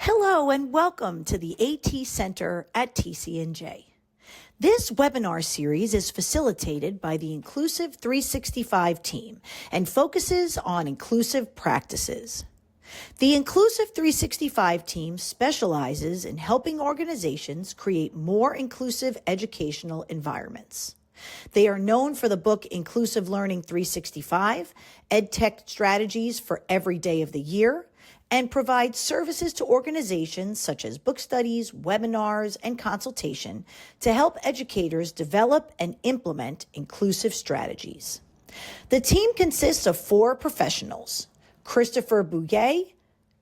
Hello and welcome to the AT Center at TCNJ. This webinar series is facilitated by the Inclusive 365 team and focuses on inclusive practices. The Inclusive 365 team specializes in helping organizations create more inclusive educational environments. They are known for the book Inclusive Learning 365, EdTech Strategies for Every Day of the Year, and provide services to organizations such as book studies, webinars, and consultation to help educators develop and implement inclusive strategies. The team consists of 4 professionals: Christopher Bouguet,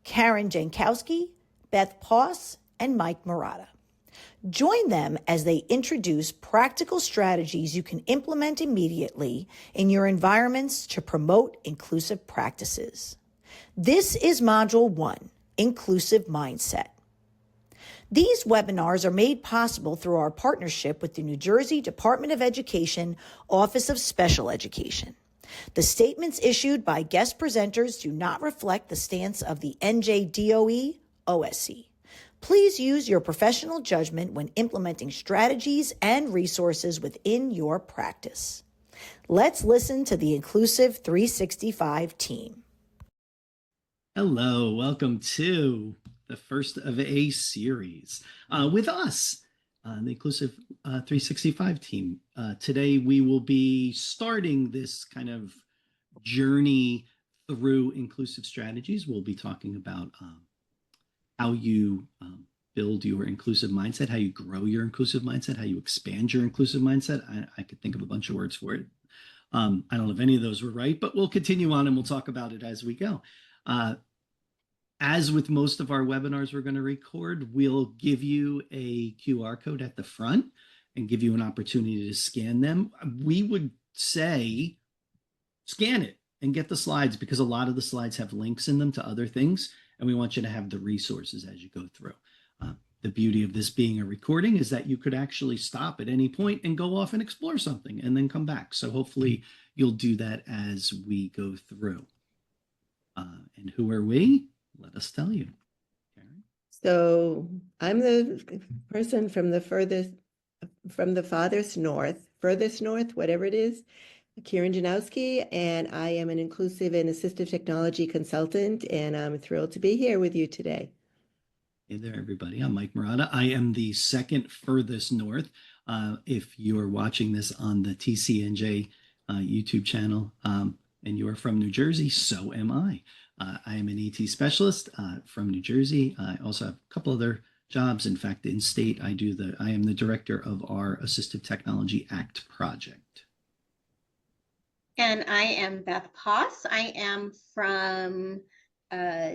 Karen Jankowski, Beth Poss, and Mike Murata. Join them as they introduce practical strategies you can implement immediately in your environments to promote inclusive practices. This is Module 1, Inclusive Mindset. These webinars are made possible through our partnership with the New Jersey Department of Education Office of Special Education. The statements issued by guest presenters do not reflect the stance of the NJDOE OSC. Please use your professional judgment when implementing strategies and resources within your practice. Let's listen to the Inclusive 365 team. Hello, welcome to the first of a series with us, the Inclusive 365 team. Today we will be starting this kind of journey through inclusive strategies. We'll be talking about how you build your inclusive mindset, how you grow your inclusive mindset, how you expand your inclusive mindset. I could think of a bunch of words for it. I don't know if any of those were right, but we'll continue on and we'll talk about it as we go. As with most of our webinars we're going to record, we'll give you a QR code at the front and give you an opportunity to scan them. We would say scan it and get the slides, because a lot of the slides have links in them to other things, and we want you to have the resources as you go through. The beauty of this being a recording is that you could actually stop at any point and go off and explore something and then come back. So hopefully you'll do that as we go through. And who are we? Let us tell you. Karen? So I'm the person from the farthest north, whatever it is, Karen Janowski, and I am an inclusive and assistive technology consultant, and I'm thrilled to be here with you today. Hey there, everybody. I'm Mike Murata. I am the second furthest north. If you're watching this on the TCNJ YouTube channel and you're from New Jersey, so am I. I am an ET specialist from New Jersey. I also have a couple other jobs. In fact, in state, I am the director of our Assistive Technology Act project. And I am Beth Poss. I am from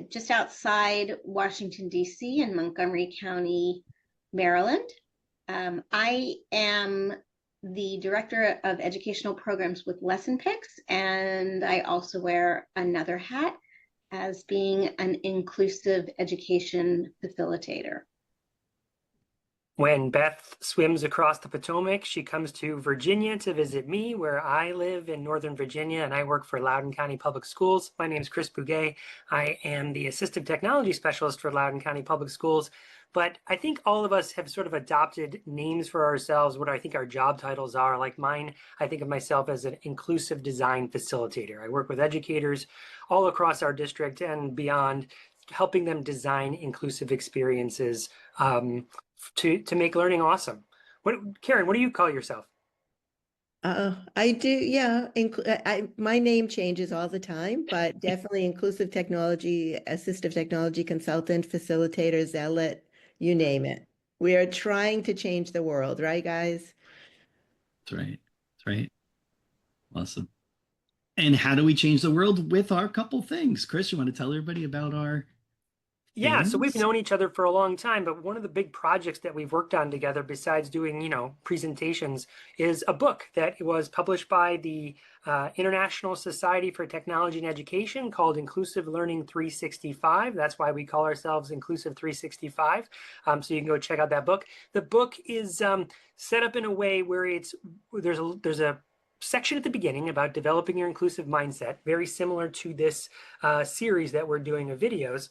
just outside Washington, D.C. in Montgomery County, Maryland. I am the director of educational programs with LessonPix, and I also wear another hat as being an inclusive education facilitator. When Beth swims across the Potomac, she comes to Virginia to visit me, where I live in Northern Virginia, and I work for Loudoun County Public Schools. My name is Chris Bouguet. I am the Assistive Technology Specialist for Loudoun County Public Schools. But I think all of us have sort of adopted names for ourselves, what I think our job titles are. Like mine, I think of myself as an inclusive design facilitator. I work with educators all across our district and beyond, helping them design inclusive experiences to make learning awesome. Karen, what do you call yourself? I do, yeah. My name changes all the time, but definitely inclusive technology, assistive technology consultant, facilitator, zealot, you name it. We are trying to change the world, right, guys? That's right. That's right. Awesome. And how do we change the world? With our couple things. Chris, you want to tell everybody about our Yeah, so we've things? known each other for a long time, but one of the big projects that we've worked on together, besides doing, presentations, is a book that was published by the International Society for Technology and Education called Inclusive Learning 365. That's why we call ourselves Inclusive 365. So you can go check out that book. The book is set up in a way where there's a section at the beginning about developing your inclusive mindset, very similar to this series that we're doing of videos.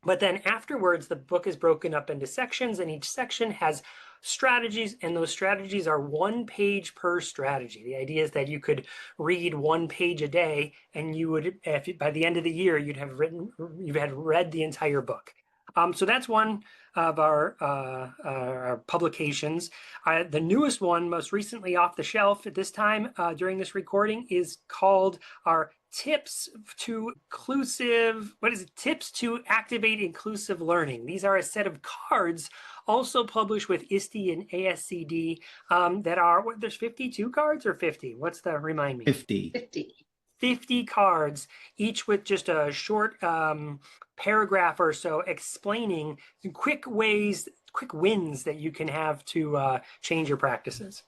But then afterwards, the book is broken up into sections, and each section has strategies, and those strategies are 1 page per strategy. The idea is that you could read 1 page a day, and you would, by the end of the year, you'd have read the entire book. So that's one of our publications. The newest one, most recently off the shelf at this time during this recording, is called our Tips to Activate Inclusive Learning. These are a set of cards also published with ISTE and ASCD that are, there's 52 cards or 50? Remind me. 50. 50. 50 cards, each with just a short paragraph or so explaining quick wins that you can have to change your practices.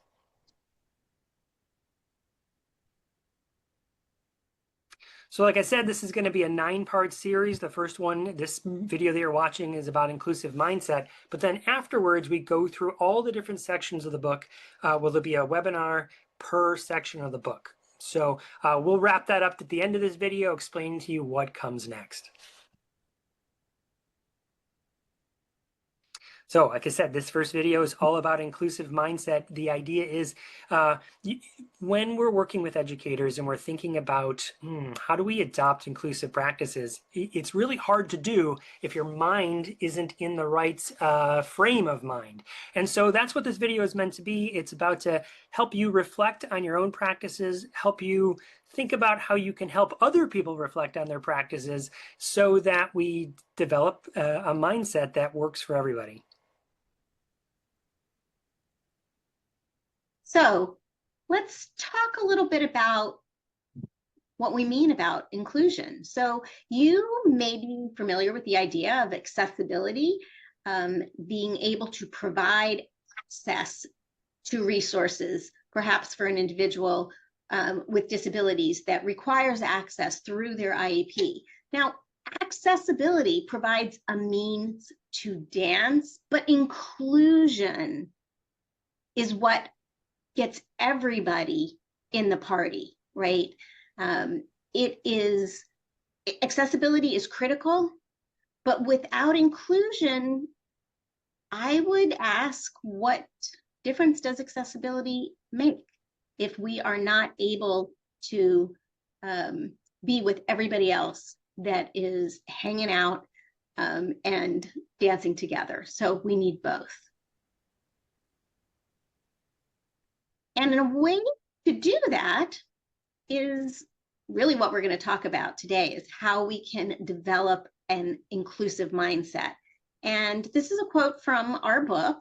So like I said, this is going to be a 9-part series. The first one, this video that you're watching, is about inclusive mindset. But then afterwards, we go through all the different sections of the book. Will there be a webinar per section of the book? So we'll wrap that up at the end of this video, explaining to you what comes next. So like I said, this first video is all about inclusive mindset. The idea is when we're working with educators and we're thinking about how do we adopt inclusive practices, it's really hard to do if your mind isn't in the right frame of mind. And so that's what this video is meant to be. It's about to help you reflect on your own practices, help you think about how you can help other people reflect on their practices so that we develop a mindset that works for everybody. So let's talk a little bit about what we mean about inclusion. So you may be familiar with the idea of accessibility, being able to provide access to resources, perhaps for an individual with disabilities that requires access through their IEP. Now, accessibility provides a means to dance, but inclusion is what gets everybody in the party, right? Accessibility is critical, but without inclusion, I would ask, what difference does accessibility make if we are not able to be with everybody else that is hanging out and dancing together? So we need both. And a way to do that is really what we're going to talk about today, is how we can develop an inclusive mindset. And this is a quote from our book: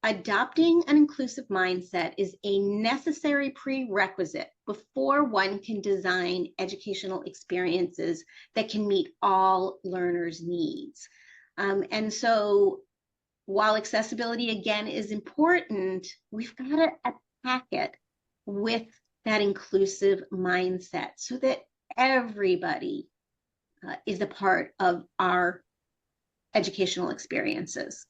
"Adopting an inclusive mindset is a necessary prerequisite before one can design educational experiences that can meet all learners' needs." And so while accessibility, again, is important, we've got to attack it with that inclusive mindset so that everybody is a part of our educational experiences.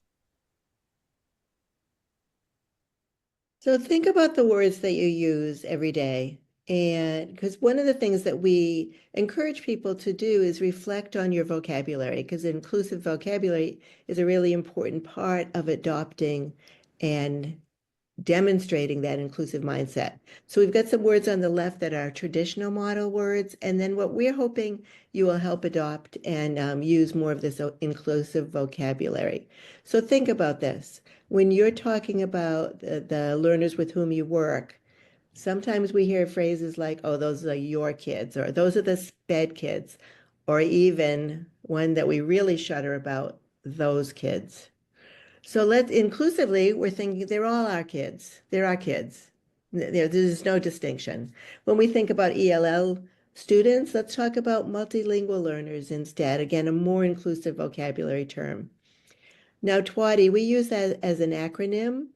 So think about the words that you use every day. And because one of the things that we encourage people to do is reflect on your vocabulary, because inclusive vocabulary is a really important part of adopting and demonstrating that inclusive mindset. So we've got some words on the left that are traditional model words, and then what we're hoping you will help adopt and use more of this inclusive vocabulary. So think about this. When you're talking about the learners with whom you work, sometimes we hear phrases like, oh, those are your kids, or those are the SPED kids, or even one that we really shudder about, those kids. So inclusively, we're thinking they're all our kids. They're our kids. There's no distinction. When we think about ELL students, let's talk about multilingual learners instead. Again, a more inclusive vocabulary term. Now, TWADI, we use that as an acronym,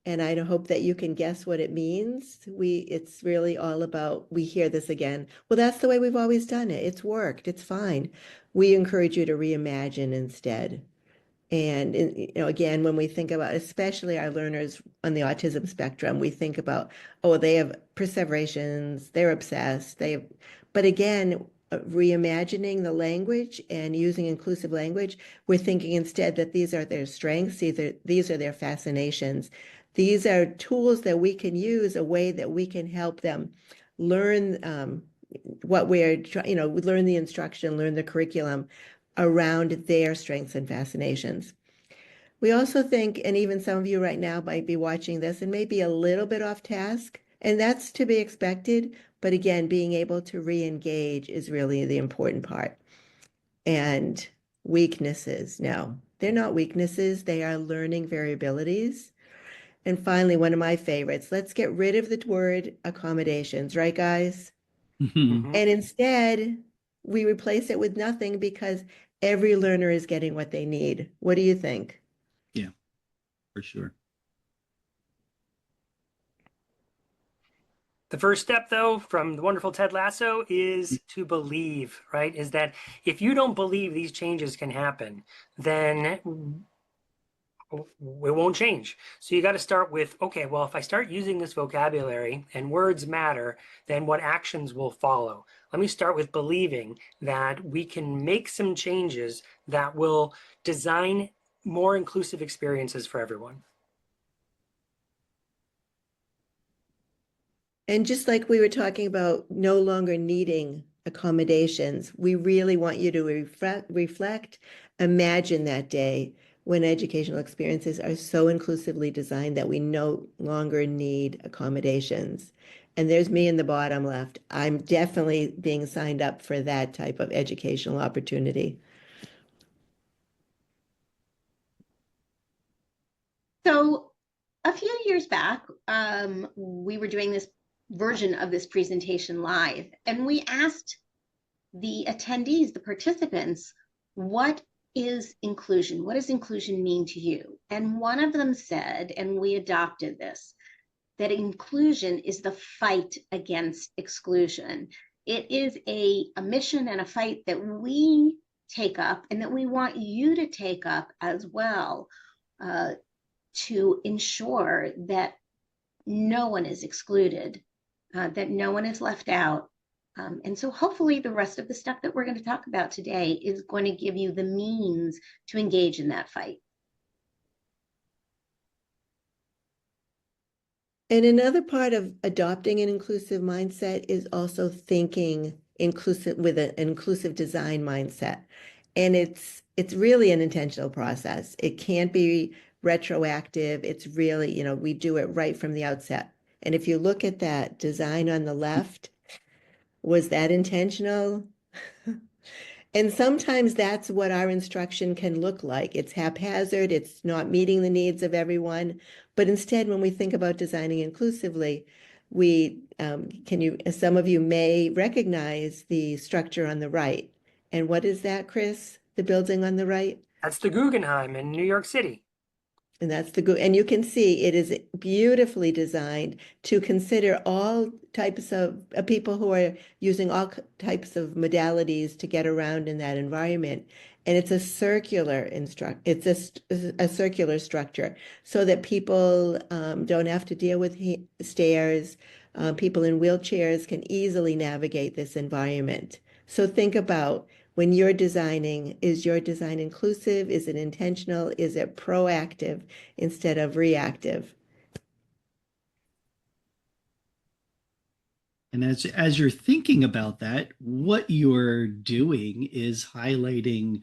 and I hope that you can guess what it means. It's really all about, we hear this again, well, that's the way we've always done it. It's worked. It's fine. We encourage you to reimagine instead. And again, when we think about, especially our learners on the autism spectrum, we think about, oh, they have perseverations, they're obsessed, but again, reimagining the language and using inclusive language. We're thinking instead that these are their strengths, these are their fascinations. These are tools that we can use, a way that we can help them learn what we're, learn the instruction, learn the curriculum around their strengths and fascinations. We also think, and even some of you right now might be watching this and maybe a little bit off task, and that's to be expected. But again, being able to re-engage is really the important part. And weaknesses, no, they're not weaknesses. They are learning variabilities. And finally, one of my favorites, let's get rid of the word accommodations, right, guys? Mhm. And instead, we replace it with nothing because every learner is getting what they need. What do you think? Yeah, for sure. The first step, though, from the wonderful Ted Lasso is to believe, right? Is that if you don't believe these changes can happen, then it won't change. So you got to start with, okay, well, if I start using this vocabulary and words matter, then what actions will follow? Let me start with believing that we can make some changes that will design more inclusive experiences for everyone. And just like we were talking about no longer needing accommodations, we really want you to reflect, imagine that day when educational experiences are so inclusively designed that we no longer need accommodations. And there's me in the bottom left. I'm definitely being signed up for that type of educational opportunity. So a few years back, we were doing this version of this presentation live, and we asked the attendees, the participants, what is inclusion? What does inclusion mean to you? And one of them said, and we adopted this, that inclusion is the fight against exclusion. It is a mission and a fight that we take up and that we want you to take up as well, to ensure that no one is excluded, that no one is left out. And so hopefully the rest of the stuff that we're going to talk about today is going to give you the means to engage in that fight. And another part of adopting an inclusive mindset is also thinking inclusive with an inclusive design mindset. And it's really an intentional process. It can't be retroactive. It's really, we do it right from the outset. And if you look at that design on the left, was that intentional? And sometimes that's what our instruction can look like. It's haphazard, it's not meeting the needs of everyone. But instead, when we think about designing inclusively, some of you may recognize the structure on the right. And what is that, Chris? The building on the right? That's the Guggenheim in New York City. And that's and you can see it is beautifully designed to consider all types of people who are using all types of modalities to get around in that environment. And it's a circular a circular structure so that people don't have to deal with stairs. People in wheelchairs can easily navigate this environment. So think about, when you're designing, is your design inclusive? Is it intentional? Is it proactive instead of reactive? And as you're thinking about that, what you're doing is highlighting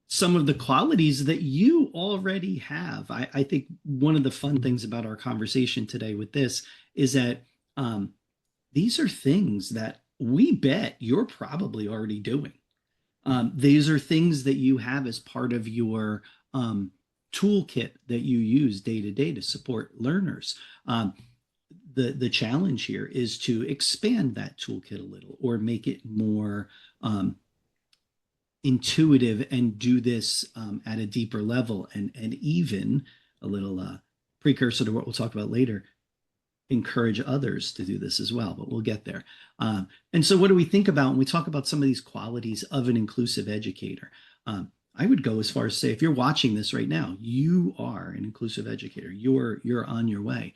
some of the qualities that you already have. I think one of the fun things about our conversation today with this is that these are things that we bet you're probably already doing. These are things that you have as part of your toolkit that you use day to day to support learners. The challenge here is to expand that toolkit a little, or make it more intuitive, and do this at a deeper level, and even a little precursor to what we'll talk about later, encourage others to do this as well, but we'll get there. And so what do we think about when we talk about some of these qualities of an inclusive educator? I would go as far as say, if you're watching this right now, you are an inclusive educator. You're on your way.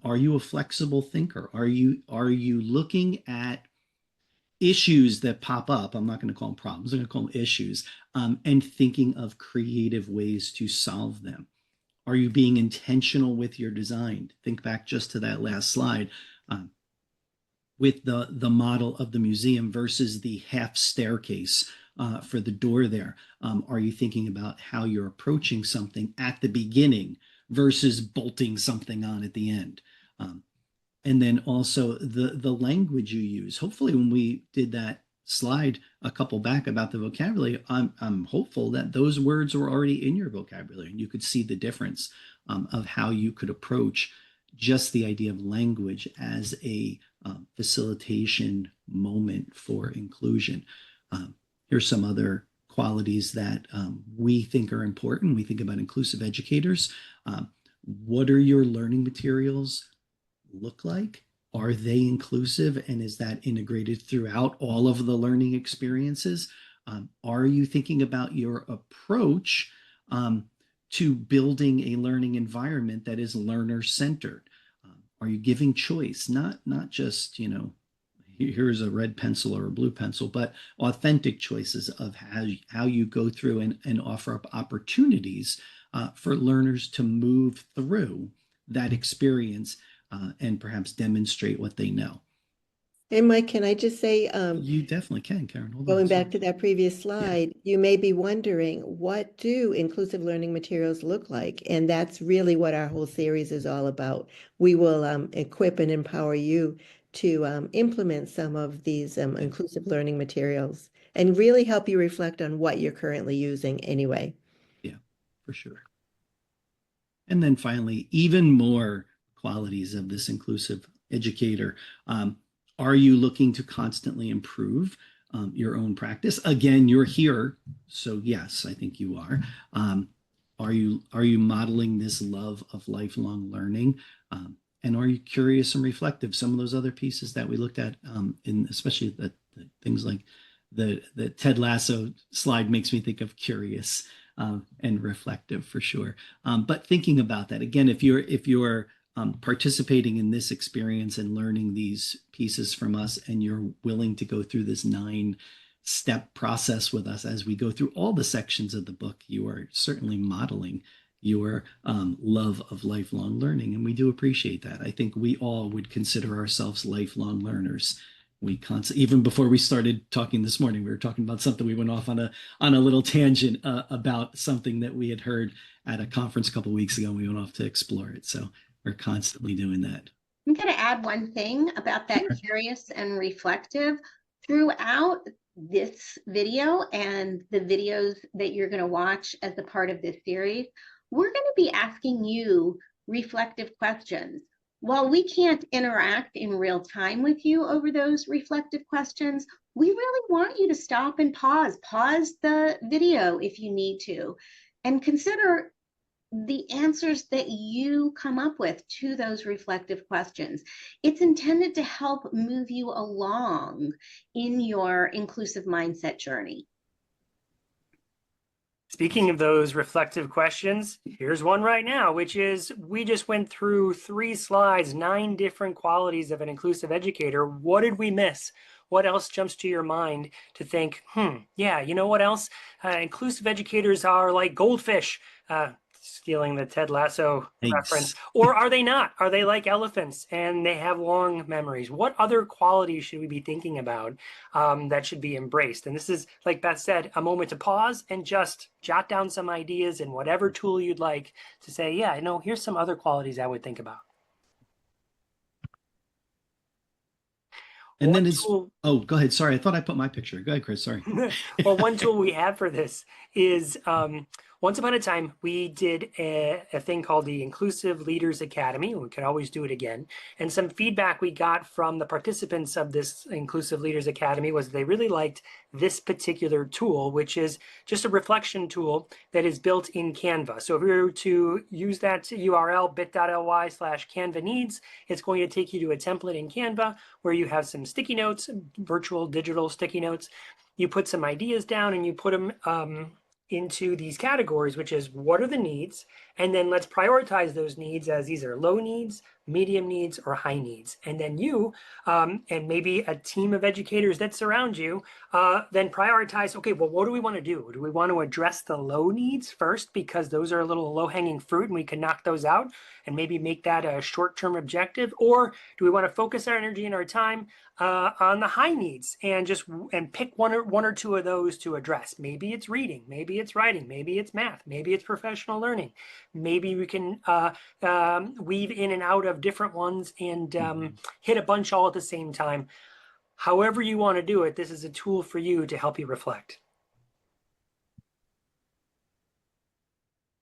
Are you a flexible thinker? Are you looking at issues that pop up. I'm not going to call them problems. I'm going to call them issues, and thinking of creative ways to solve them. Are you being intentional with your design? Think back just to that last slide. With the model of the museum versus the half staircase for the door there. Are you thinking about how you're approaching something at the beginning versus bolting something on at the end? And then also the language you use. Hopefully when we did that slide a couple back about the vocabulary, I'm hopeful that those words were already in your vocabulary and you could see the difference of how you could approach just the idea of language as a facilitation moment for inclusion. Here's some other qualities that we think are important. We think about inclusive educators. What are your learning materials look like? Are they inclusive, and is that integrated throughout all of the learning experiences? Are you thinking about your approach to building a learning environment that is learner-centered? Are you giving choice, not just, here's a red pencil or a blue pencil, but authentic choices of how you go through and offer up opportunities for learners to move through that experience and perhaps demonstrate what they know. Hey, Mike, can I just say, You definitely can, Karen. Hold going on. back to that previous slide, you may be wondering, what do inclusive learning materials look like? And that's really what our whole series is all about. We will equip and empower you to implement some of these inclusive learning materials and really help you reflect on what you're currently using anyway. Yeah, for sure. And then finally, even more qualities of this inclusive educator. Are you looking to constantly improve your own practice? Again, you're here, so yes, I think you are. Are you modeling this love of lifelong learning? And are you curious and reflective? Some of those other pieces that we looked at, in especially the things like the Ted Lasso slide makes me think of curious and reflective for sure. But thinking about that again, if you're participating in this experience and learning these pieces from us, and you're willing to go through this 9-step process with us as we go through all the sections of the book, you are certainly modeling your love of lifelong learning. And we do appreciate that. I think we all would consider ourselves lifelong learners. Even before we started talking this morning, we were talking about something. We went off on a little tangent about something that we had heard at a conference a couple of weeks ago, and we went off to explore it. So we're constantly doing that. I'm going to add one thing about that curious and reflective. Throughout this video and the videos that you're going to watch as a part of this series, we're going to be asking you reflective questions. While we can't interact in real time with you over those reflective questions, we really want you to stop and pause the video if you need to, and consider the answers that you come up with to those reflective questions. It's intended to help move you along in your inclusive mindset journey. Speaking of those reflective questions, here's one right now, which is, we just went through 3 slides, 9 different qualities of an inclusive educator. What did we miss? What else jumps to your mind to think, yeah, you know what else? Inclusive educators are like goldfish, stealing the Ted Lasso reference. Or are they not? Are they like elephants and they have long memories? What other qualities should we be thinking about that should be embraced? And this is, like Beth said, a moment to pause and just jot down some ideas in whatever tool you'd like to say, yeah, here's some other qualities I would think about. And then oh, go ahead. Sorry, I thought I put my picture. Go ahead, Chris. Sorry. Well, one tool we have for this is, once upon a time, we did a thing called the Inclusive Leaders Academy. We could always do it again. And some feedback we got from the participants of this Inclusive Leaders Academy was they really liked this particular tool, which is just a reflection tool that is built in Canva. So if we were to use that URL, bit.ly/Canva needs, it's going to take you to a template in Canva where you have some sticky notes, virtual digital sticky notes. You put some ideas down and you put them into these categories, which is what are the needs, and then let's prioritize those needs as these are low needs, medium needs, or high needs. And then you and maybe a team of educators that surround you then prioritize, okay, well, what do we want to do? Do we want to address the low needs first because those are a little low-hanging fruit and we can knock those out and maybe make that a short-term objective? Or do we want to focus our energy and our time on the high needs and pick one or two of those to address? Maybe it's reading, maybe it's writing, maybe it's math, maybe it's professional learning. Maybe we can weave in and out of different ones and hit a bunch all at the same time. However you want to do it, this is a tool for you to help you reflect.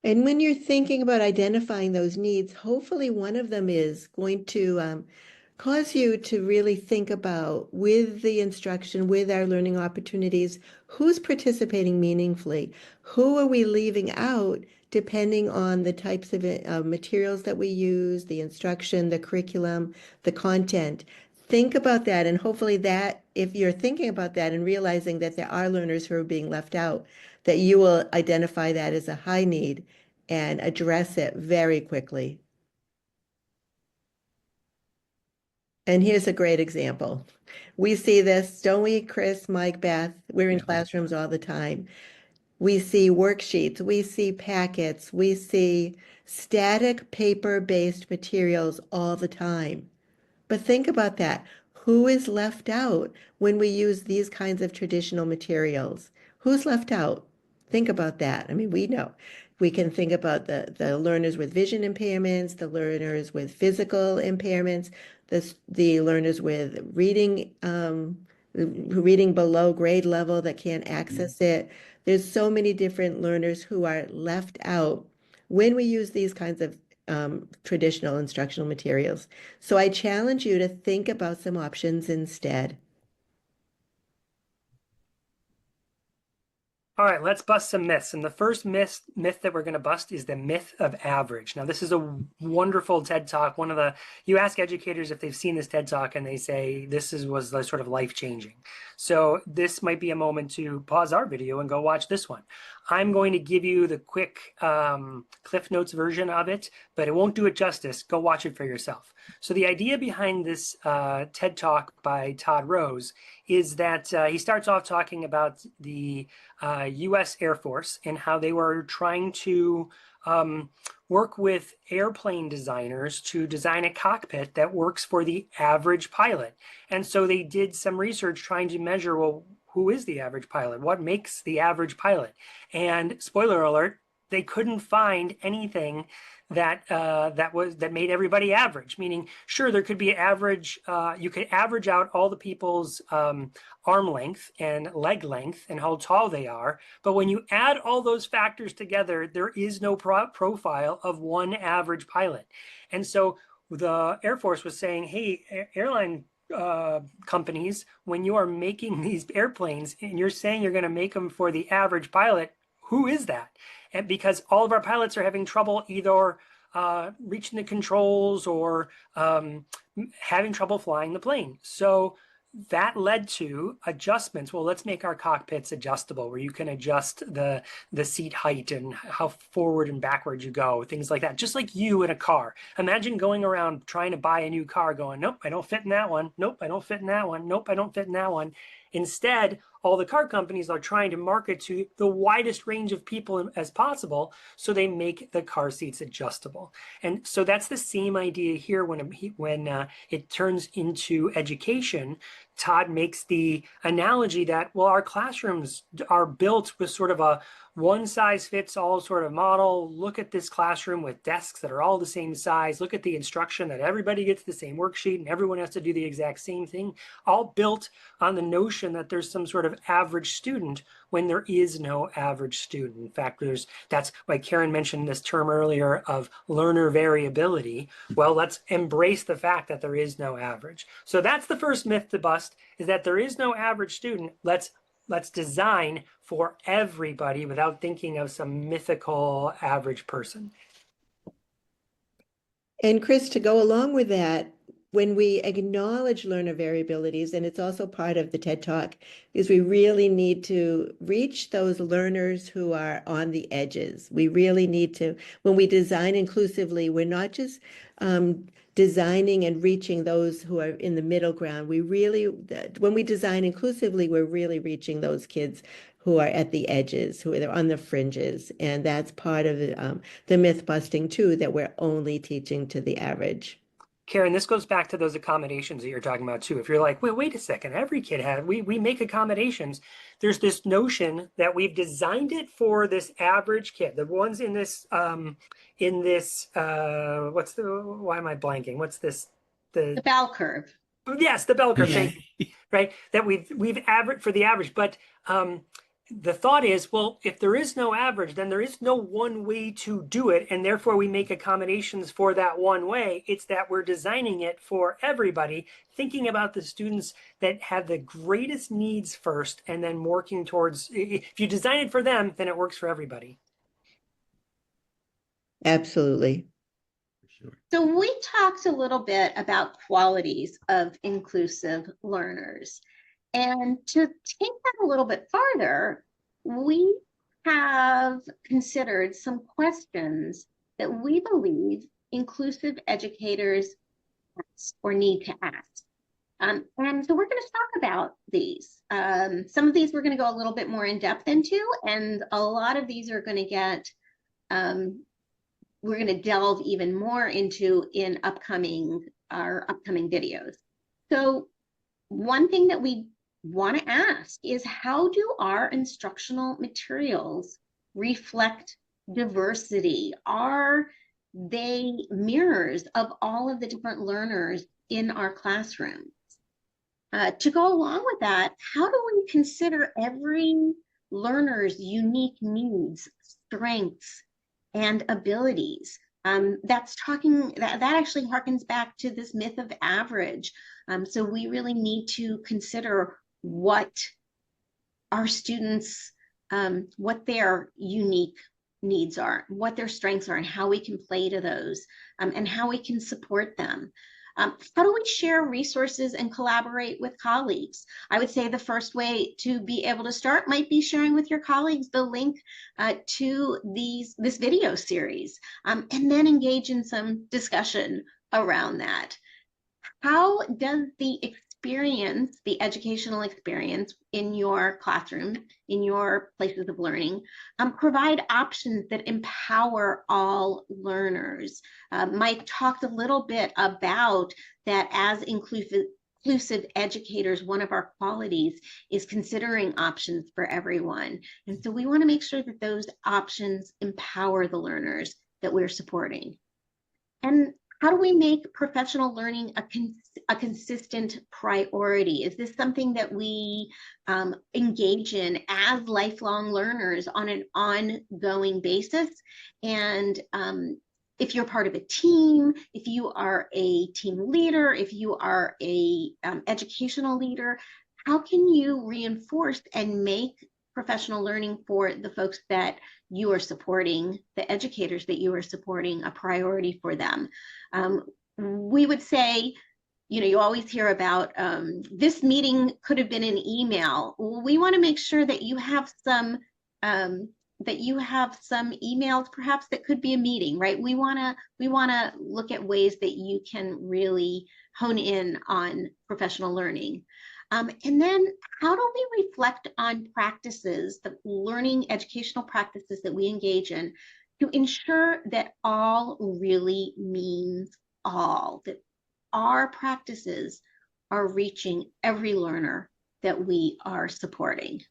And when you're thinking about identifying those needs, hopefully one of them is going to cause you to really think about, with the instruction, with our learning opportunities, who's participating meaningfully? Who are we leaving out depending on the types of materials that we use, the instruction, the curriculum, the content? Think about that, and hopefully that, if you're thinking about that and realizing that there are learners who are being left out, that you will identify that as a high need and address it very quickly. And here's a great example. We see this, don't we, Chris, Mike, Beth? We're in Yeah. classrooms all the time. We see worksheets, we see packets, we see static paper-based materials all the time. But think about that. Who is left out when we use these kinds of traditional materials? Who's left out? Think about that. I mean, we know. We can think about the learners with vision impairments, the learners with physical impairments, the learners with reading below grade level that can't access it. There's so many different learners who are left out when we use these kinds of traditional instructional materials. So I challenge you to think about some options instead. All right, let's bust some myths. And the first myth that we're going to bust is the myth of average. Now, this is a wonderful TED Talk. You ask educators if they've seen this TED Talk and they say was sort of life-changing. So this might be a moment to pause our video and go watch this one. I'm going to give you the quick Cliff Notes version of it, but it won't do it justice. Go watch it for yourself. So the idea behind this TED Talk by Todd Rose is that he starts off talking about the U.S. Air Force and how they were trying to work with airplane designers to design a cockpit that works for the average pilot. And so they did some research trying to measure, well, who is the average pilot? What makes the average pilot? And spoiler alert, they couldn't find anything that made everybody average. Meaning, sure, there could be average. You could average out all the people's arm length and leg length and how tall they are. But when you add all those factors together, there is no profile of one average pilot. And so the Air Force was saying, hey, airline companies, when you are making these airplanes and you're saying you're going to make them for the average pilot, who is that? And because all of our pilots are having trouble either reaching the controls or having trouble flying the plane. So that led to adjustments. Well, let's make our cockpits adjustable, where you can adjust the seat height and how forward and backward you go, things like that. Just like you in a car. Imagine going around trying to buy a new car going, nope, I don't fit in that one. Nope, I don't fit in that one. Nope, I don't fit in that one. Instead, all the car companies are trying to market to the widest range of people as possible, so they make the car seats adjustable. And so that's the same idea here when it turns into education. Todd makes the analogy that, well, our classrooms are built with sort of a one-size-fits-all sort of model. Look at this classroom with desks that are all the same size. Look at the instruction that everybody gets the same worksheet and everyone has to do the exact same thing, all built on the notion that there's some sort of average student when there is no average student. In fact, that's why Karen mentioned this term earlier of learner variability. Well, let's embrace the fact that there is no average. So that's the first myth to bust, is that there is no average student. Let's design for everybody without thinking of some mythical average person. And Chris, to go along with that, when we acknowledge learner variabilities, and it's also part of the TED Talk, is we really need to reach those learners who are on the edges. We really need to, when we design inclusively, we're not just designing and reaching those who are in the middle ground. When we design inclusively, we're really reaching those kids who are at the edges, who are on the fringes. And that's part of the myth busting too, that we're only teaching to the average. Karen, this goes back to those accommodations that you're talking about too. If you're like, wait a second, every kid we make accommodations. There's this notion that we've designed it for this average kid. The ones in this, why am I blanking? What's this? The bell curve. Yes, the bell curve, right? That we've averaged for the average. But the thought is, well, if there is no average, then there is no one way to do it. And therefore we make accommodations for that one way. It's that we're designing it for everybody, thinking about the students that have the greatest needs first, and then working towards, if you design it for them, then it works for everybody. Absolutely. Sure. So we talked a little bit about qualities of inclusive learners. And to take that a little bit farther, we have considered some questions that we believe inclusive educators ask or need to ask. And so we're going to talk about these. Some of these we're going to go a little bit more in depth into, and a lot of these are going to get, we're going to delve even more into in our upcoming videos. So one thing that we want to ask is, how do our instructional materials reflect diversity? Are they mirrors of all of the different learners in our classrooms? To go along with that, how do we consider every learner's unique needs, strengths, and abilities? That actually harkens back to this myth of average. So we really need to consider what our students, what their unique needs are, what their strengths are, and how we can play to those, and how we can support them. How do we share resources and collaborate with colleagues? I would say the first way to be able to start might be sharing with your colleagues the link to this video series, and then engage in some discussion around that. How does the educational experience in your classroom, in your places of learning, provide options that empower all learners? Mike talked a little bit about that as inclusive educators. One of our qualities is considering options for everyone. And so we want to make sure that those options empower the learners that we're supporting. And how do we make professional learning a consistent priority? Is this something that we engage in as lifelong learners on an ongoing basis? And if you're part of a team, if you are a team leader, if you are a educational leader, how can you reinforce and make professional learning for the folks that you are supporting, the educators that you are supporting, a priority for them? We would say, you always hear about this meeting could have been an email. We want to make sure that you have some emails perhaps that could be a meeting, right? We want to look at ways that you can really hone in on professional learning. And then how do we reflect on practices, the learning educational practices that we engage in, to ensure that all really means all, that our practices are reaching every learner that we are supporting?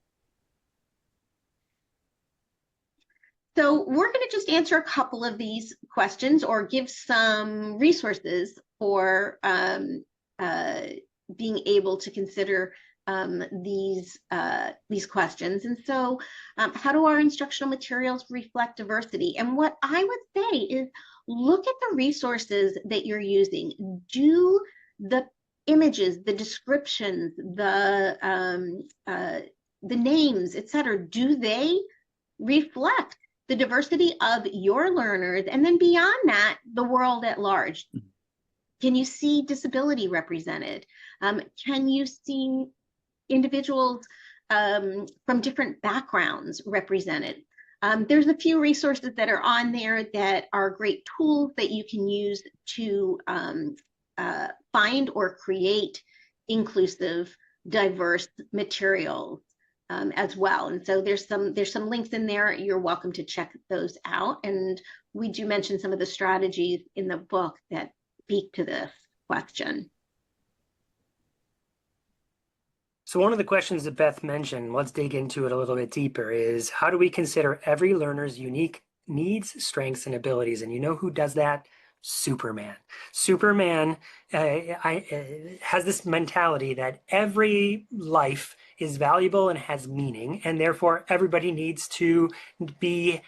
So we're going to just answer a couple of these questions or give some resources for being able to consider these questions. And so how do our instructional materials reflect diversity? And what I would say is, look at the resources that you're using. Do the images, the descriptions, the names, etc., do they reflect the diversity of your learners? And then beyond that, the world at large. Can you see disability represented? Can you see individuals from different backgrounds represented? There's a few resources that are on there that are great tools that you can use to find or create inclusive, diverse materials as well. And so there's some links in there. You're welcome to check those out. And we do mention some of the strategies in the book that speak to this question. So one of the questions that Beth mentioned, let's dig into it a little bit deeper, is how do we consider every learner's unique needs, strengths, and abilities? And you know who does that? Superman. Superman has this mentality that every life is valuable and has meaning, and therefore everybody needs to be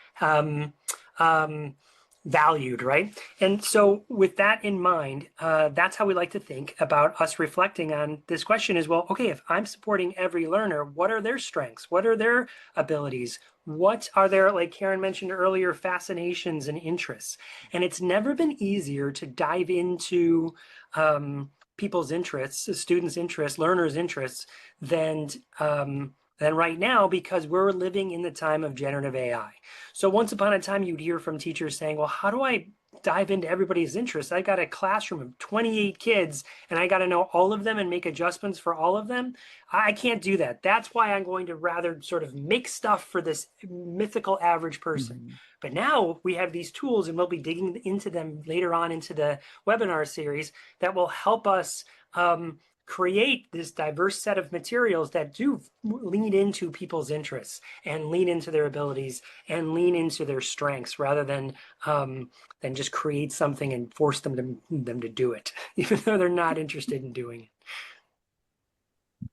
valued, right? And so with that in mind, that's how we like to think about us reflecting on this question as well. Okay, if I'm supporting every learner, what are their strengths? What are their abilities? What are their, like Karen mentioned earlier, fascinations and interests? And it's never been easier to dive into people's interests, students' interests, learners' interests than right now, because we're living in the time of generative AI. So once upon a time, you'd hear from teachers saying, well, how do I dive into everybody's interests? I got a classroom of 28 kids and I got to know all of them and make adjustments for all of them. I can't do that. That's why I'm going to rather sort of make stuff for this mythical average person. Mhm. But now we have these tools, and we'll be digging into them later on into the webinar series, that will help us create this diverse set of materials that do lean into people's interests and lean into their abilities and lean into their strengths, rather than just create something and force them to do it, even though they're not interested in doing it.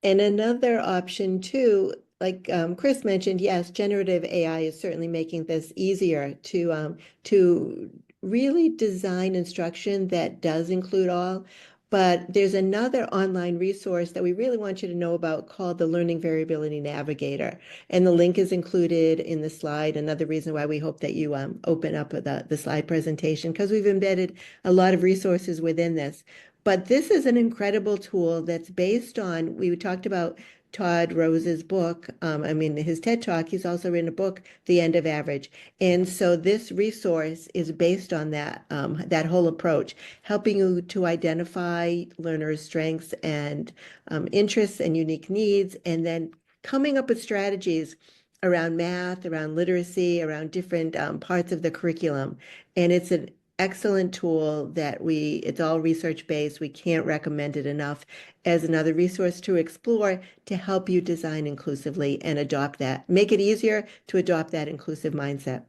And another option too, like Chris mentioned, yes, generative AI is certainly making this easier to really design instruction that does include all. But there's another online resource that we really want you to know about called the Learning Variability Navigator. And the link is included in the slide. Another reason why we hope that you open up the slide presentation, because we've embedded a lot of resources within this. But this is an incredible tool that's based on, we talked about Todd Rose's book, his TED Talk. He's also written a book, The End of Average. And so this resource is based on that whole approach, helping you to identify learners' strengths and interests and unique needs, and then coming up with strategies around math, around literacy, around different parts of the curriculum. And it's an excellent tool that it's all research-based. We can't recommend it enough as another resource to explore to help you design inclusively and adopt that. Make it easier to adopt that inclusive mindset.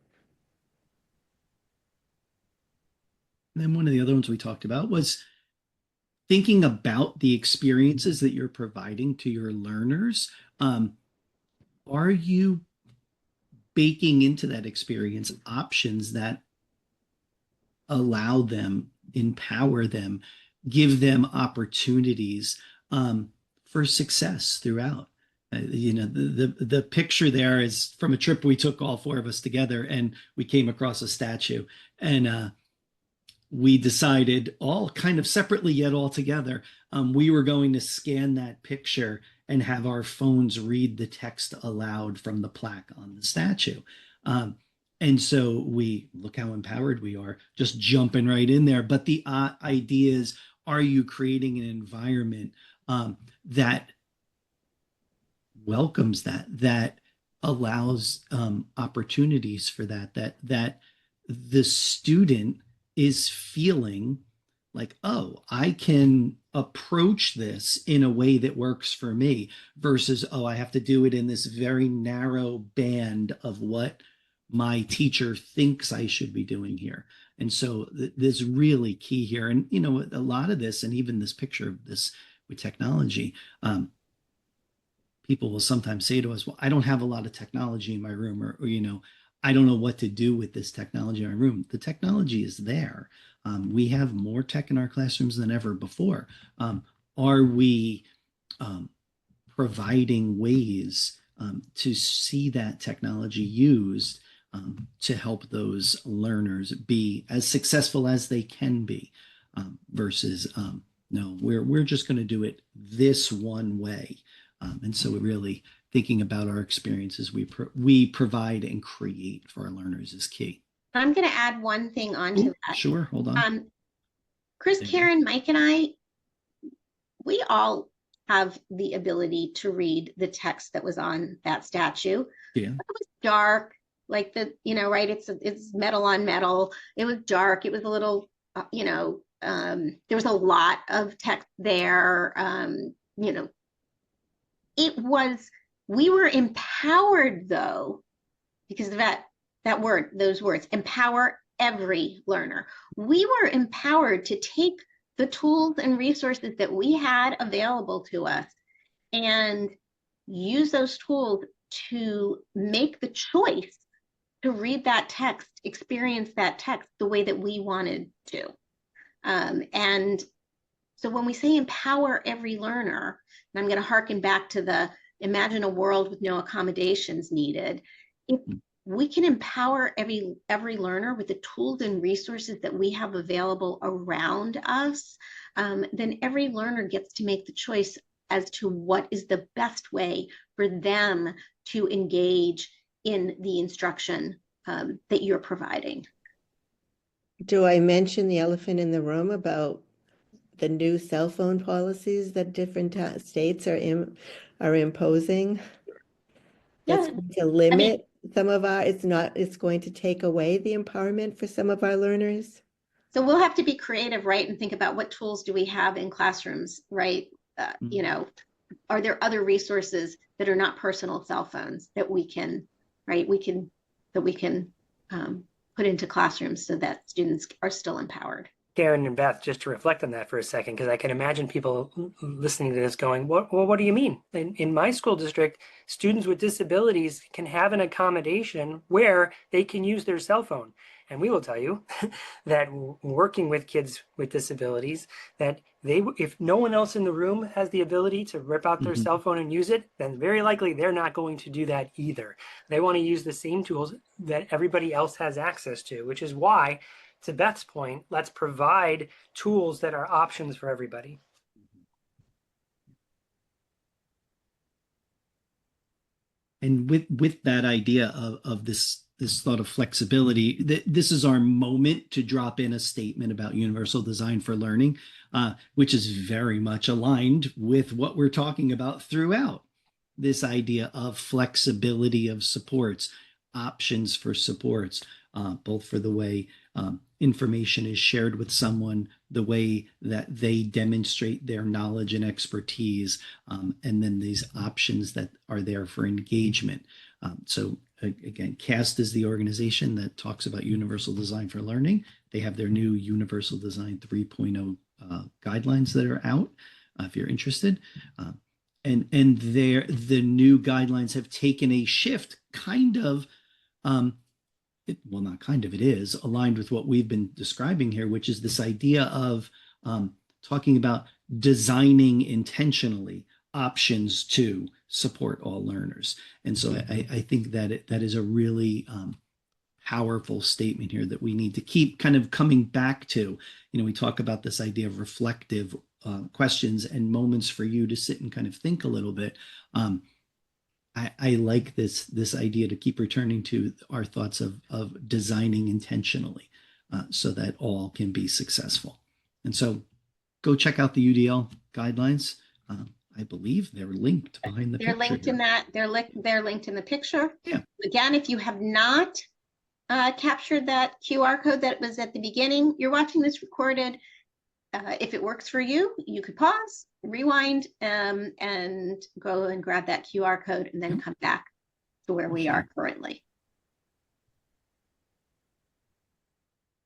And then one of the other ones we talked about was thinking about the experiences that you're providing to your learners. Are you baking into that experience options that allow them, empower them, give them opportunities for success throughout? The picture there is from a trip we took, all four of us together, and we came across a statue, and we decided, all kind of separately yet all together, we were going to scan that picture and have our phones read the text aloud from the plaque on the statue. And so we look how empowered we are, just jumping right in there. But the idea is, are you creating an environment that welcomes that allows opportunities for that the student is feeling like, oh, I can approach this in a way that works for me, versus, oh, I have to do it in this very narrow band of what my teacher thinks I should be doing here. And so this really key here. And, a lot of this, and even this picture of this with technology, people will sometimes say to us, well, I don't have a lot of technology in my room, or I don't know what to do with this technology in my room. The technology is there. We have more tech in our classrooms than ever before. Are we providing ways to see that technology used to help those learners be as successful as they can be, versus no, we're just going to do it this one way. And so really thinking about our experiences we provide and create for our learners is key. I'm going to add one thing onto Ooh, that. sure, hold on. Chris, There you go. Karen, Mike, and I, we all have the ability to read the text that was on that statue. Yeah. It was dark, like right? It's metal on metal. It was dark. It was a little, there was a lot of text there. We were empowered though, because of those words, empower every learner. We were empowered to take the tools and resources that we had available to us and use those tools to make the choice to read that text, experience that text the way that we wanted to. And so when we say empower every learner, and I'm going to harken back to the imagine a world with no accommodations needed, if we can empower every learner with the tools and resources that we have available around us, then every learner gets to make the choice as to what is the best way for them to engage in the instruction that you're providing. Do I mention the elephant in the room about the new cell phone policies that different states are imposing? That's going to limit some of it's going to take away the empowerment for some of our learners. So we'll have to be creative, right? And think about what tools do we have in classrooms, right? Are there other resources that are not personal cell phones that we can put into classrooms so that students are still empowered? Karen and Beth, just to reflect on that for a second, because I can imagine people listening to this going, what do you mean? In my school district, students with disabilities can have an accommodation where they can use their cell phone. And we will tell you that working with kids with disabilities, that if no one else in the room has the ability to rip out their cell phone and use it, then very likely they're not going to do that either. They want to use the same tools that everybody else has access to, which is why, to Beth's point, let's provide tools that are options for everybody. And with that idea of this thought of flexibility, this is our moment to drop in a statement about universal design for learning, which is very much aligned with what we're talking about throughout. This idea of flexibility of supports, options for supports, both for the way information is shared with someone, the way that they demonstrate their knowledge and expertise, and then these options that are there for engagement. So again, CAST is the organization that talks about universal design for learning. They have their new Universal Design 3.0 guidelines that are out, if you're interested. And the new guidelines have taken a shift, it is aligned with what we've been describing here, which is this idea of talking about designing intentionally options to support all learners. And so I think that is a really powerful statement here that we need to keep kind of coming back to. We talk about this idea of reflective questions and moments for you to sit and kind of think a little bit. I like this idea to keep returning to our thoughts of designing intentionally so that all can be successful. And so go check out the UDL guidelines. I believe they're linked behind the picture. They're linked in that. They're linked in the picture. Yeah. Again, if you have not captured that QR code that was at the beginning, you're watching this recorded. If it works for you, you could pause, rewind, and go and grab that QR code and then come back to where we are currently.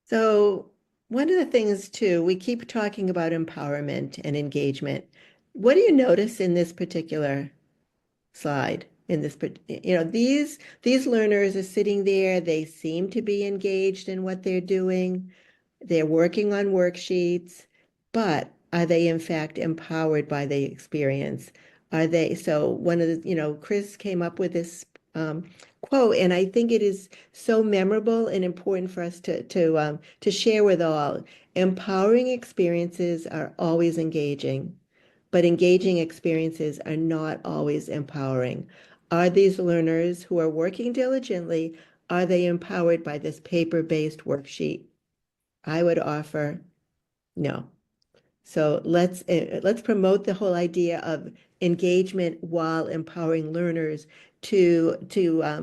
So one of the things too, we keep talking about empowerment and engagement. What do you notice in this particular slide? These learners are sitting there, they seem to be engaged in what they're doing. They're working on worksheets, but are they in fact empowered by the experience? So one of the, Chris came up with this quote, and I think it is so memorable and important for us to share with all. Empowering experiences are always engaging, but engaging experiences are not always empowering. Are these learners who are working diligently, are they empowered by this paper-based worksheet? I would offer no. So let's promote the whole idea of engagement while empowering learners to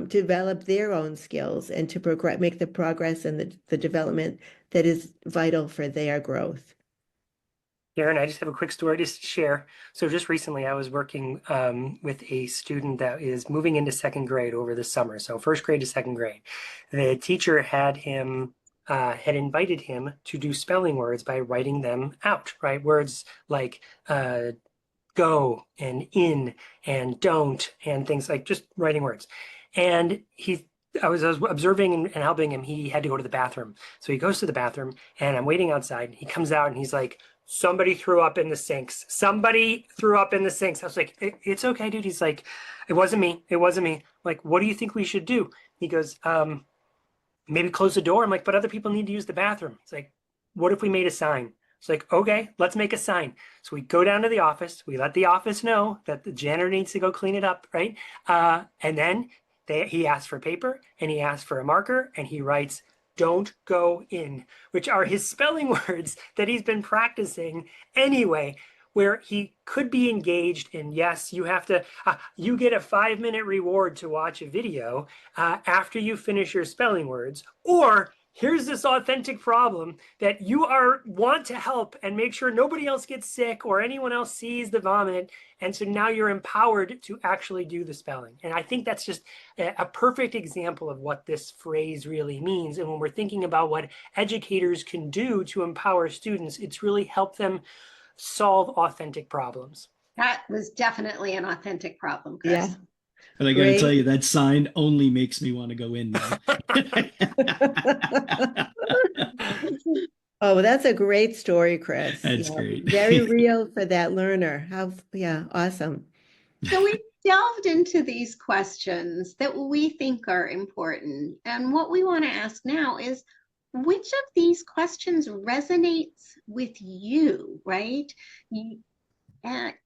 develop their own skills and to progress, make the progress and the development that is vital for their growth. Karen, I just have a quick story to share. So just recently I was working with a student that is moving into second grade over the summer. So first grade to second grade. The teacher had invited him to do spelling words by writing them out, right? Words like go and in and don't and things like just writing words. And I was observing and helping him. He had to go to the bathroom. So he goes to the bathroom and I'm waiting outside. He comes out and he's like, somebody threw up in the sinks. Somebody threw up in the sinks. I was like, it's okay, dude. He's like, it wasn't me. It wasn't me. I'm like, what do you think we should do? He goes, maybe close the door. I'm like, but other people need to use the bathroom. It's like, what if we made a sign? It's like, okay, let's make a sign. So we go down to the office. We let the office know that the janitor needs to go clean it up, right? And then he asks for paper and he asks for a marker and he writes, don't go in, which are his spelling words that he's been practicing anyway, where he could be engaged in, yes, you have to, you get a 5-minute reward to watch a video after you finish your spelling words, or here's this authentic problem that you want to help and make sure nobody else gets sick or anyone else sees the vomit. And so now you're empowered to actually do the spelling. And I think that's just a perfect example of what this phrase really means. And when we're thinking about what educators can do to empower students, it's really help them solve authentic problems. That was definitely an authentic problem, Chris. Yeah. And I got to Great. tell you, that sign only makes me want to go in now. Oh, well, that's a great story, Chris. That's Yeah, great. Very real for that learner. Yeah, awesome. So we delved into these questions that we think are important. And what we want to ask now is, which of these questions resonates with you, right?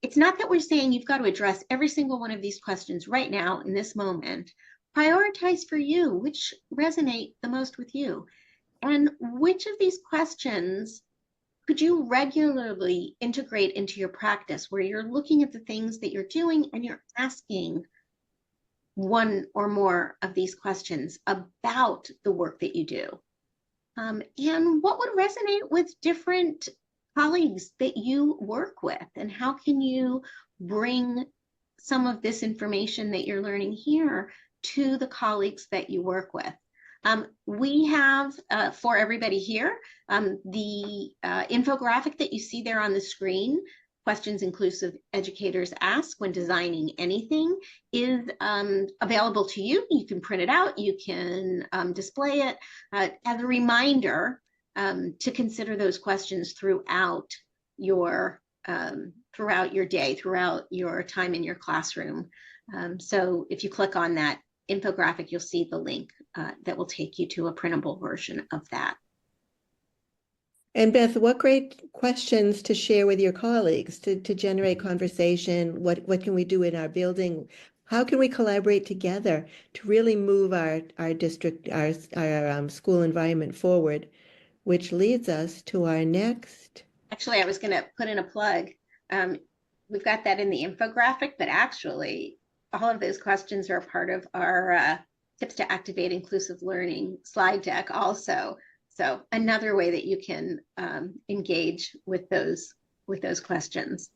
It's not that we're saying you've got to address every single one of these questions right now in this moment. Prioritize for you, which resonate the most with you. And which of these questions could you regularly integrate into your practice, where you're looking at the things that you're doing and you're asking one or more of these questions about the work that you do? And what would resonate with different colleagues that you work with? And how can you bring some of this information that you're learning here to the colleagues that you work with? We have, for everybody here, the infographic that you see there on the screen, Questions Inclusive Educators Ask When Designing Anything, is available to you. You can print it out, you can display it as a reminder to consider those questions throughout your day, throughout your time in your classroom. So if you click on that infographic, you'll see the link that will take you to a printable version of that. And Beth, what great questions to share with your colleagues to generate conversation. What can we do in our building? How can we collaborate together to really move our district, our school environment forward, which leads us to our next. Actually, I was going to put in a plug. We've got that in the infographic, but actually all of those questions are part of our Tips to Activate Inclusive Learning slide deck also. So another way that you can engage with those questions.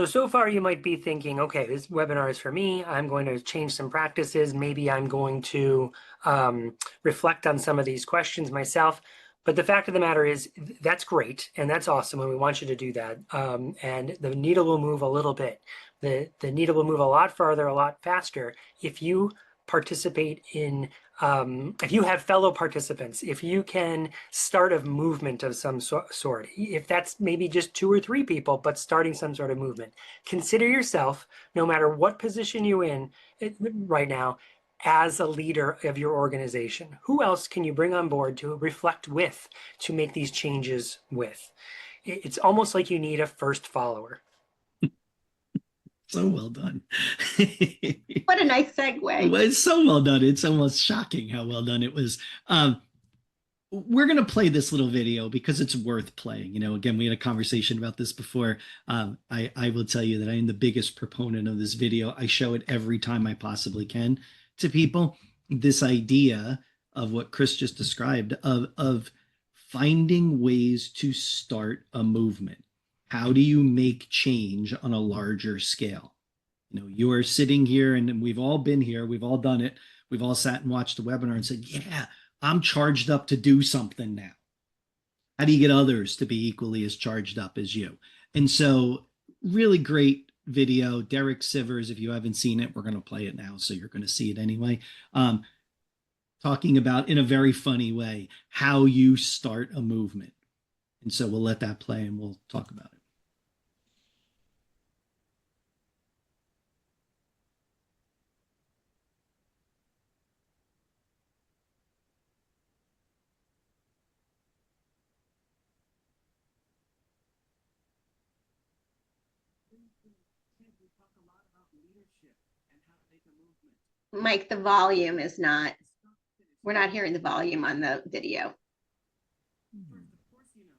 So far you might be thinking, okay, this webinar is for me. I'm going to change some practices. Maybe I'm going to reflect on some of these questions myself. But the fact of the matter is that's great. And that's awesome. And we want you to do that. And the needle will move a little bit. The needle will move a lot farther, a lot faster if you participate in, if you have fellow participants, if you can start a movement of some sort, if that's maybe just 2 or 3 people, but starting some sort of movement. Consider yourself, no matter what position you're in right now, as a leader of your organization. Who else can you bring on board to reflect with, to make these changes with? It's almost like you need a first follower. So well done. What a nice segue. Well, it's so well done. It's almost shocking how well done it was. We're going to play this little video because it's worth playing. You know, again, we had a conversation about this before. I will tell you that I am the biggest proponent of this video. I show it every time I possibly can to people. This idea of what Chris just described of finding ways to start a movement. How do you make change on a larger scale? You know, you are sitting here, and we've all been here. We've all done it. We've all sat and watched the webinar and said, yeah, I'm charged up to do something now. How do you get others to be equally as charged up as you? And so really great video. Derek Sivers, if you haven't seen it, we're going to play it now, so you're going to see it anyway. Talking about, in a very funny way, how you start a movement. And so we'll let that play and we'll talk about it. Mike, the volume is not, we're not hearing the volume on the video. Of course, you know,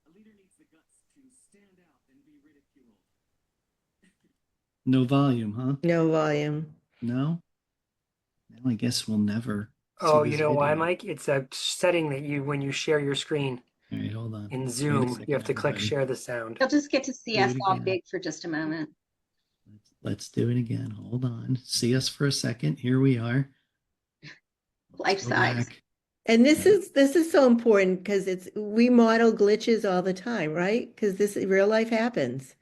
a leader needs the guts to stand out and be ridiculed. No volume, huh? No volume. No? Well, I guess we'll never. Oh, see you this know why, video. Mike? It's a setting that when you share your screen All right, hold on. in Wait a Zoom, second, you have to click everybody. share the sound. You'll just get to see Do us it all again. big for just a moment. Let's do it again. Hold on. See us for a second. Here we are. Life Go size. back. And this is so important because we model glitches all the time, right? Because this real life happens.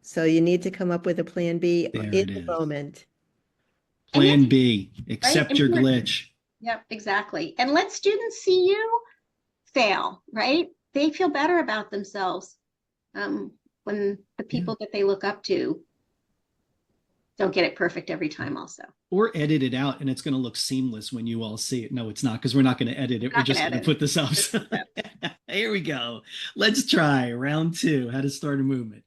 So you need to come up with a plan B There in it the is. moment. Plan B. Accept your Important. glitch. Yep, exactly. And let students see you fail, right? They feel better about themselves when the people that they look up to don't get it perfect every time also. Or edit it out and it's going to look seamless when you all see it. No, it's not, because we're not going to edit it. We're Not just gonna going to edit put this up. Here we go. Let's try round 2. How to start a movement.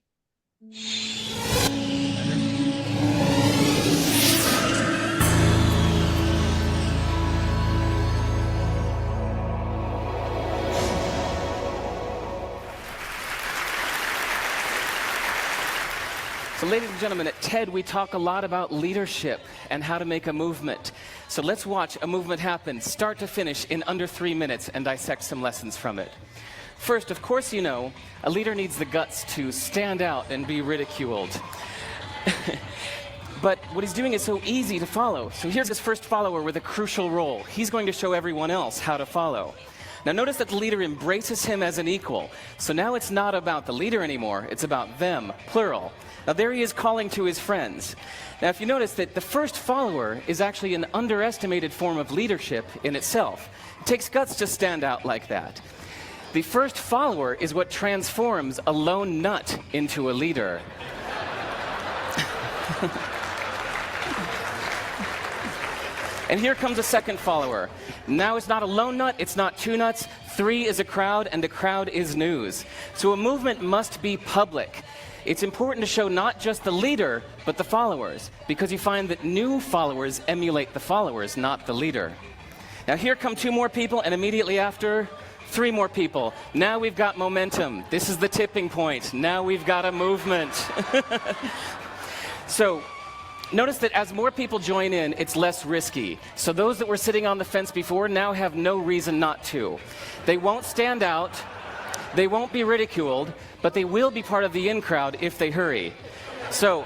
So ladies and gentlemen, at TED we talk a lot about leadership and how to make a movement. So let's watch a movement happen, start to finish, in under 3 minutes and dissect some lessons from it. First, of course you know, a leader needs the guts to stand out and be ridiculed. But what he's doing is so easy to follow. So here's his first follower with a crucial role. He's going to show everyone else how to follow. Now notice that the leader embraces him as an equal. So now it's not about the leader anymore, it's about them, plural. Now there he is calling to his friends. Now if you notice that the first follower is actually an underestimated form of leadership in itself. It takes guts to stand out like that. The first follower is what transforms a lone nut into a leader. And here comes a second follower. Now it's not a lone nut, it's not 2 nuts, 3 is a crowd, and a crowd is news. So a movement must be public. It's important to show not just the leader, but the followers, because you find that new followers emulate the followers, not the leader. Now here come 2 more people, and immediately after, 3 more people. Now we've got momentum. This is the tipping point. Now we've got a movement. So notice that as more people join in, it's less risky. So those that were sitting on the fence before now have no reason not to. They won't stand out, they won't be ridiculed, but they will be part of the in crowd if they hurry. So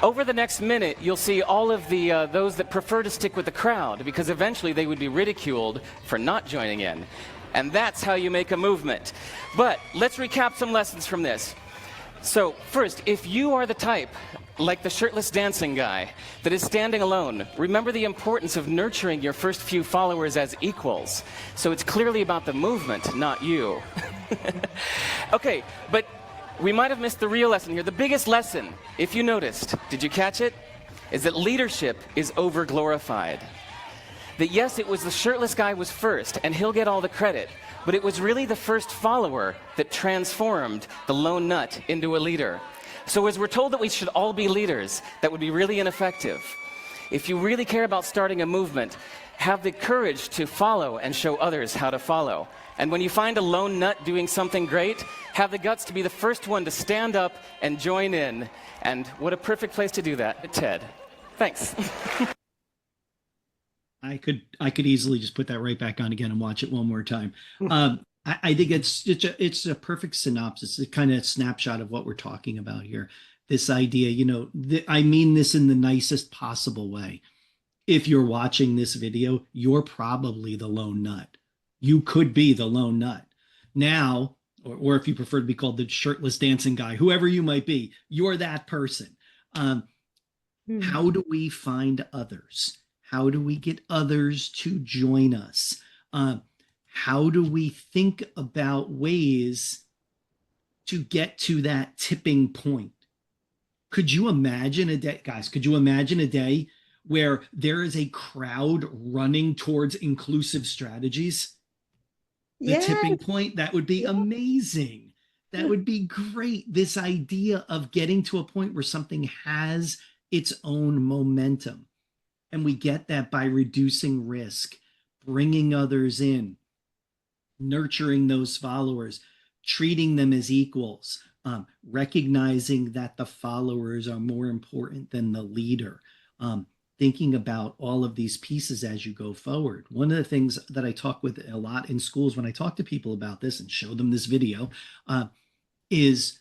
over the next minute, you'll see all of the those that prefer to stick with the crowd, because eventually they would be ridiculed for not joining in. And that's how you make a movement. But let's recap some lessons from this. So first, if you are the type, like the shirtless dancing guy, that is standing alone, remember the importance of nurturing your first few followers as equals. So it's clearly about the movement, not you. Okay, but we might have missed the real lesson here. The biggest lesson, if you noticed, did you catch it? Is that leadership is over-glorified. That yes, it was the shirtless guy was first, and he'll get all the credit, but it was really the first follower that transformed the lone nut into a leader. So as we're told that we should all be leaders, that would be really ineffective. If you really care about starting a movement, have the courage to follow and show others how to follow. And when you find a lone nut doing something great, have the guts to be the first one to stand up and join in. And what a perfect place to do that, TED. Thanks. I could easily just put that right back on again and watch it one more time. I think it's a perfect synopsis, a kind of snapshot of what we're talking about here. This idea, you know, I mean this in the nicest possible way. If you're watching this video, you're probably the lone nut. You could be the lone nut. Now, or if you prefer to be called the shirtless dancing guy, whoever you might be, you're that person. How do we find others? How do we get others to join us? How do we think about ways to get to that tipping point? Could you imagine a day, guys, could you imagine a day where there is a crowd running towards inclusive strategies? The tipping point, that would be amazing. That would be great. This idea of getting to a point where something has its own momentum. And we get that by reducing risk, bringing others in, nurturing those followers, treating them as equals, recognizing that the followers are more important than the leader, thinking about all of these pieces as you go forward. One of the things that I talk with a lot in schools when I talk to people about this and show them this video is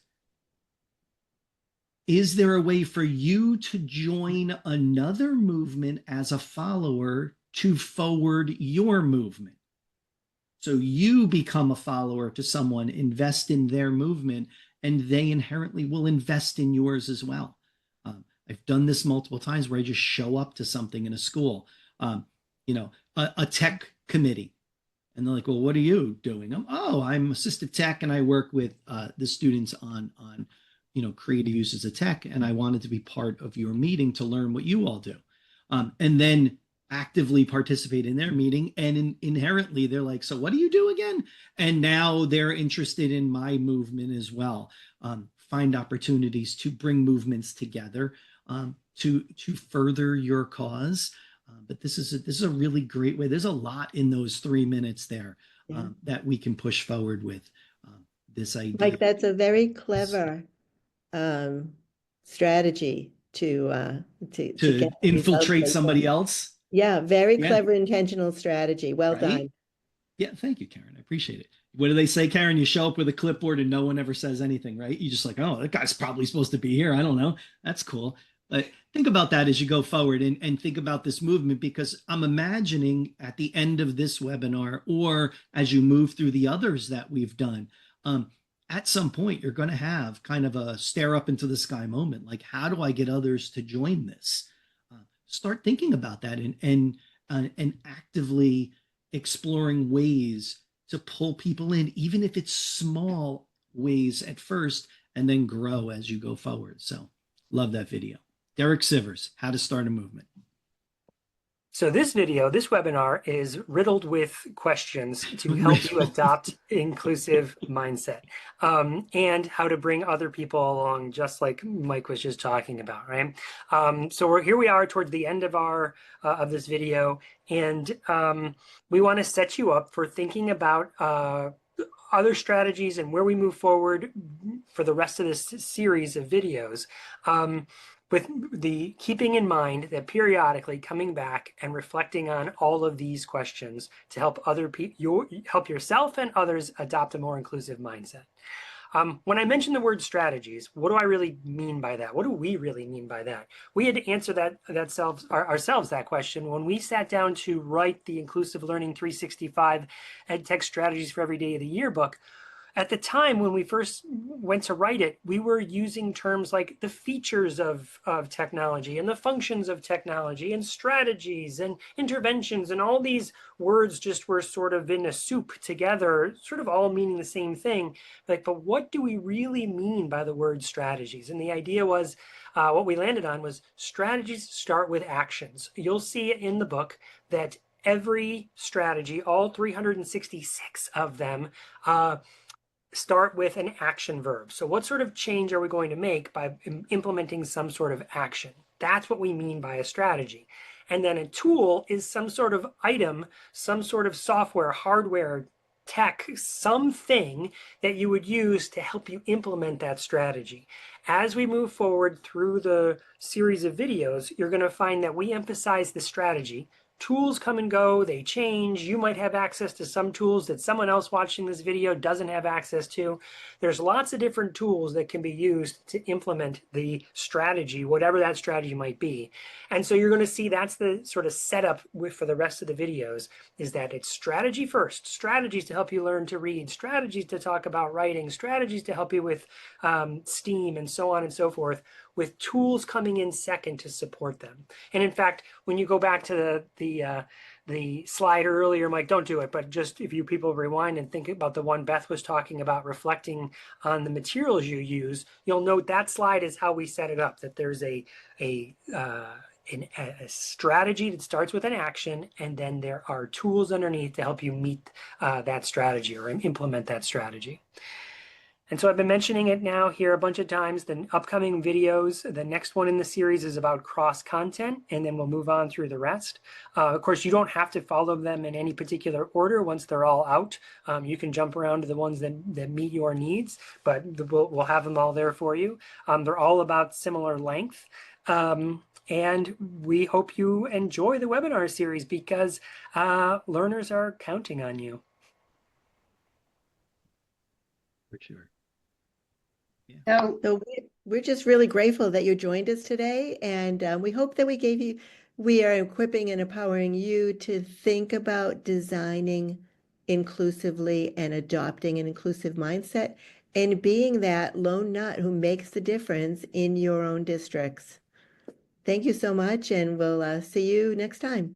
there a way for you to join another movement as a follower to forward your movement? So you become a follower to someone, invest in their movement, and they inherently will invest in yours as well. I've done this multiple times where I just show up to something in a school, a tech committee. And they're like, well, what are you doing? I'm assistive tech, and I work with the students on creative uses of tech, and I wanted to be part of your meeting to learn what you all do. And then actively participate in their meeting, and inherently they're like, so what do you do again? And now they're interested in my movement as well. Find opportunities to bring movements together to further your cause. But this is a really great way. There's a lot in those 3 minutes there that we can push forward with this idea. Like, that's a very clever strategy to get infiltrate somebody else. Yeah, very clever, intentional strategy. Well done. Yeah, thank you, Karen. I appreciate it. What do they say, Karen? You show up with a clipboard and no one ever says anything, right? You just like, oh, that guy's probably supposed to be here. I don't know. That's cool. But think about that as you go forward and think about this movement, because I'm imagining at the end of this webinar, or as you move through the others that we've done, at some point, you're going to have kind of a stare up into the sky moment. Like, how do I get others to join this? Start thinking about that and actively exploring ways to pull people in, even if it's small ways at first, and then grow as you go forward. So love that video. Derek Sivers, How to Start a Movement. So this webinar is riddled with questions to help you adopt inclusive mindset and how to bring other people along, just like Mike was just talking about, right? So here we are towards the end of of this video, and we want to set you up for thinking about other strategies and where we move forward for the rest of this series of videos. With the keeping in mind that periodically coming back and reflecting on all of these questions to help other people, help yourself and others adopt a more inclusive mindset. When I mention the word strategies, what do I really mean by that? What do we really mean by that? We had to answer ourselves that question when we sat down to write the Inclusive Learning 365 EdTech Strategies for Every Day of the Year book. At the time when we first went to write it, we were using terms like the features of technology and the functions of technology and strategies and interventions, and all these words just were sort of in a soup together, sort of all meaning the same thing. But what do we really mean by the word strategies? And the idea was, what we landed on was strategies start with actions. You'll see in the book that every strategy, all 366 of them, start with an action verb. So what sort of change are we going to make by implementing some sort of action? That's what we mean by a strategy. And then a tool is some sort of item, some sort of software, hardware, tech, something that you would use to help you implement that strategy. As we move forward through the series of videos, you're going to find that we emphasize the strategy. Tools come and go, they change. You might have access to some tools that someone else watching this video doesn't have access to. There's lots of different tools that can be used to implement the strategy, whatever that strategy might be. And so you're going to see that's the sort of setup for the rest of the videos, is that it's strategy first, strategies to help you learn to read, strategies to talk about writing, strategies to help you with STEAM and so on and so forth, with tools coming in second to support them. And in fact, when you go back to the slide earlier, Mike, don't do it, but just if you people rewind and think about the one Beth was talking about, reflecting on the materials you use, you'll note that slide is how we set it up, that there's a strategy that starts with an action, and then there are tools underneath to help you meet that strategy or implement that strategy. And so I've been mentioning it now here a bunch of times. The upcoming videos, the next one in the series is about cross content, and then we'll move on through the rest. Of course, you don't have to follow them in any particular order once they're all out. You can jump around to the ones that meet your needs, but we'll have them all there for you. They're all about similar length. And we hope you enjoy the webinar series because learners are counting on you. For sure. So So we're just really grateful that you joined us today, and we hope that we are equipping and empowering you to think about designing inclusively and adopting an inclusive mindset and being that lone nut who makes the difference in your own districts. Thank you so much, and we'll see you next time.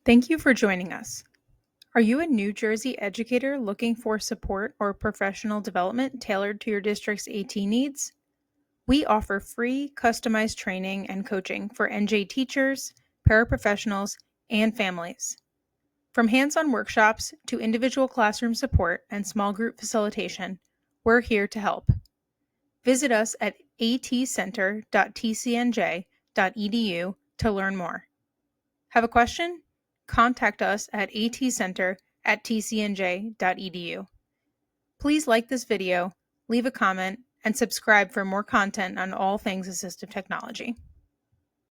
Thank you for joining us. Are you a New Jersey educator looking for support or professional development tailored to your district's AT needs? We offer free, customized training and coaching for NJ teachers, paraprofessionals, and families. From hands-on workshops to individual classroom support and small group facilitation, we're here to help. Visit us at atcenter.tcnj.edu to learn more. Have a question? Contact us at atcenter@tcnj.edu. Please like this video, leave a comment, and subscribe for more content on all things assistive technology.